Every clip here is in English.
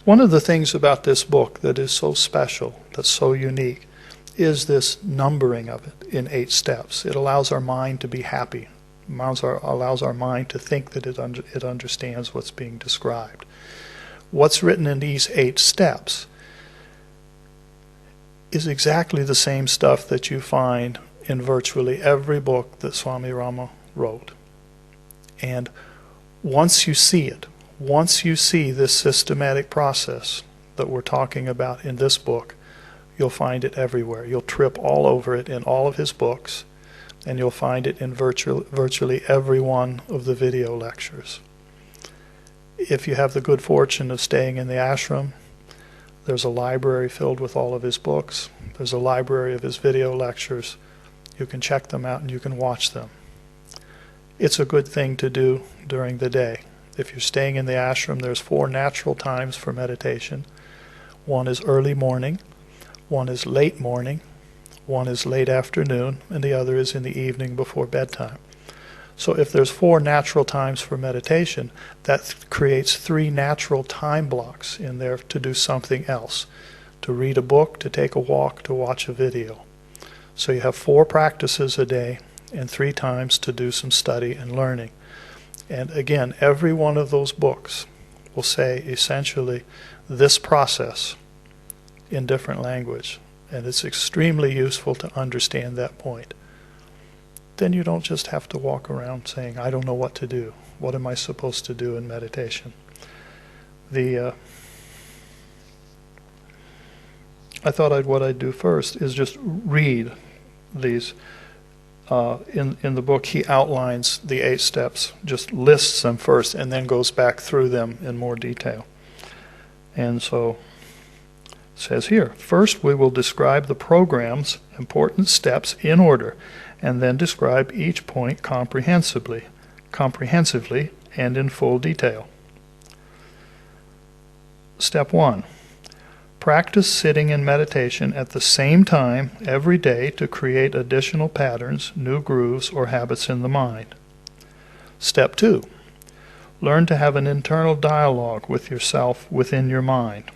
One of the things about this book that is so special, that's so unique, is this numbering of it in 8 steps. It allows our mind to be happy. Allows our mind to think that it understands what's being described. What's written in these 8 steps is exactly the same stuff that you find in virtually every book that Swami Rama wrote. And once you see it, once you see this systematic process that we're talking about in this book, you'll find it everywhere. You'll trip all over it in all of his books, and you'll find it in virtually every one of the video lectures. If you have the good fortune of staying in the ashram, there's a library filled with all of his books. There's a library of his video lectures. You can check them out and you can watch them. It's a good thing to do during the day. If you're staying in the ashram, there's 4 natural times for meditation. One is early morning, one is late morning, one is late afternoon, and the other is in the evening before bedtime. So if there's 4 natural times for meditation, that creates 3 natural time blocks in there to do something else, to read a book, to take a walk, to watch a video. So you have 4 practices a day and 3 times to do some study and learning. And again, every one of those books will say essentially this process in different language. And it's extremely useful to understand that point. Then you don't just have to walk around saying, I don't know what to do. What am I supposed to do in meditation? I thought what I'd do first is just read these. In the book, he outlines the 8 steps, just lists them first, and then goes back through them in more detail. And so it says here, first we will describe the program's important steps in order, and then describe each point comprehensively and in full detail. Step 1. Practice sitting in meditation at the same time every day to create additional patterns, new grooves, or habits in the mind. Step 2. Learn to have an internal dialogue with yourself within your mind.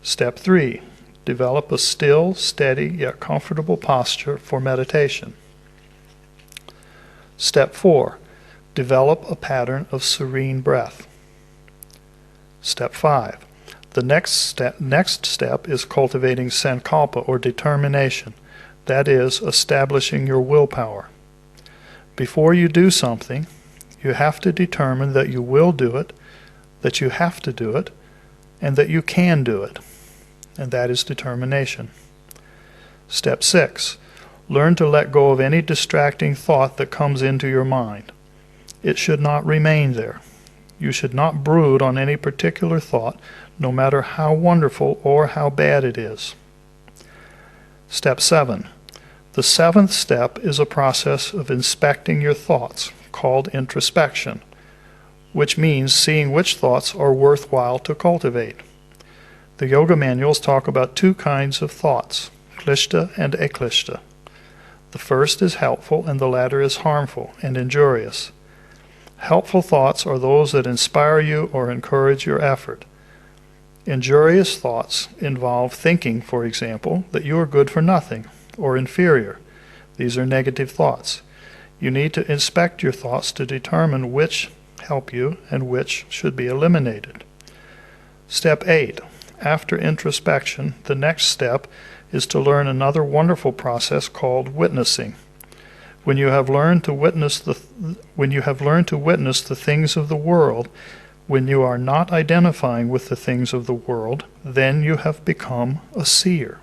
Step 3. Develop a still, steady, yet comfortable posture for meditation. Step 4. Develop a pattern of serene breath. Step 5. The next step is cultivating sankalpa, or determination. That is, establishing your willpower. Before you do something, you have to determine that you will do it, that you have to do it, and that you can do it. And that is determination. Step 6. Learn to let go of any distracting thought that comes into your mind. It should not remain there. You should not brood on any particular thought, no matter how wonderful or how bad it is. Step 7. The 7th step is a process of inspecting your thoughts, called introspection, which means seeing which thoughts are worthwhile to cultivate. The yoga manuals talk about 2 kinds of thoughts, klishta and aklishta. The first is helpful and the latter is harmful and injurious. Helpful thoughts are those that inspire you or encourage your effort. Injurious thoughts involve thinking, for example, that you are good for nothing or inferior. These are negative thoughts. You need to inspect your thoughts to determine which help you and which should be eliminated. Step 8. After introspection, the next step is to learn another wonderful process called witnessing. When you have learned to witness the things of the world, when you are not identifying with the things of the world, then you have become a seer.